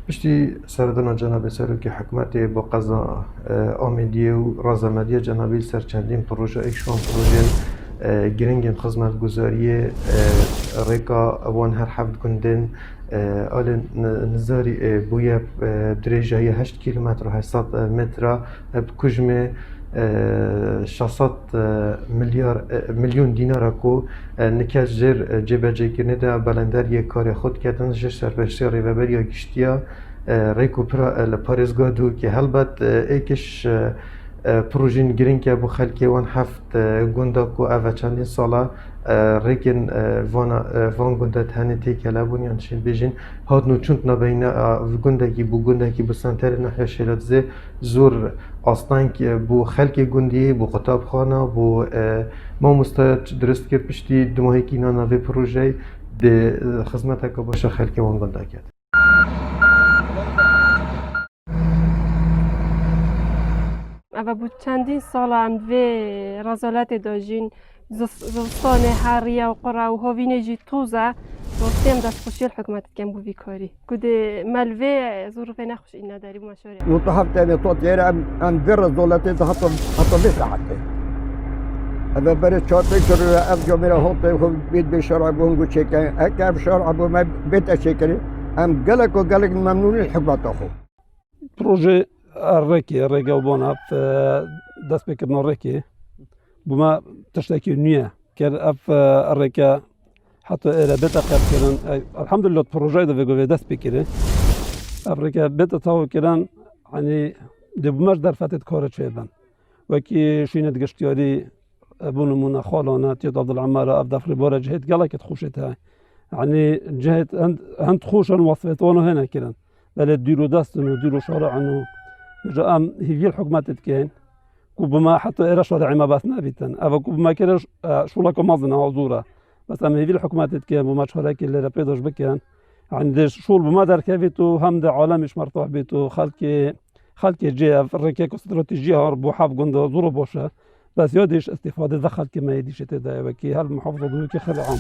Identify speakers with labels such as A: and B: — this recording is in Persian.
A: پشتی سردان جناب سروکی حکومت با قضا آمدیه و رازآمدی جنابی سر چندین پروژه ایشون پروژه گرینگ خدمت گذاری ریکا وان هر هفت گندن آل نزاری بویا درجه 8 کیلومتر و 800 متر بکجمه 600 میلیون دینار کو نکاش جر جبهه گرنه ده بلندر یک کار خود کردن جر سرپرستی ریوبر یا گشتیا ریکو پر لپاریزگاه دو که هلبت ایکش پروژین گرین که بو خلکی وان هفت گنده کو اوه چندین ساله ریکن وان گنده تهنی تیکلا بون یعنی شین بیجین هاد نو چونت نبین گنده کی بو سنتر نحیا شیلات زور اصلا که بو خلکی گندی بو قطاب خانه بو ما مستعد درست کرد پشتی دو ماهی که اینا نوی پروژه ده خدمت که باشه خلکی وان گنده کرد.
B: اما بود چندین سال هم دوی رزالت داشتین زستان حریه و قرى و هاوینه جی توزه وقتیم دست خوشی الحکومت کم بو بیکاری کده ملوی ظروفی نخوش این نداری و مشاريع
C: وطحبت أنا طوت يرى عن فير الزولتي تحط فيك حتى هذا برد شاطئ كر أرجع من هوطي هو بيت بشرع بونجو شيكا أكاب شرع بو ما بيت أشيكري أم قالك ممنون الحكومة أخو
D: بروجي الريكي وبونا في دست بكرنا الريكي بما تشتكي نية كان اف الريكا حتى إلى بيتا كان الحمد لله البروجي ده في دست بكري الريكا بيتا تاو كان يعني دي بمش در فتت كارت شيبان وكي شينت قشتياري ابون منا خالانه تيت عبد العمارة اب دفر بارا جهت قالك تخوشتها يعني جهت هند خوشن وصفتوانو هنا كان بل ديرو دستن وديرو شارع انه جاء هي الحكومات تكين كوبما حتى إيرا شارع ما بس نبيتن أو كوبما كده شو لك مازنا عذورة بس أما هي الحكومات تكين وما شارع اللي ربيدوش بكين عند شو بما در كيفتو هم ده عالمش مرتاح بيتو خلك جيه في الركاك استراتيجية هربو حاف جند زورو بوشة بس يادش استفادة دخل كما يديش تدا وكي هالمحافظة دوكي خلعهم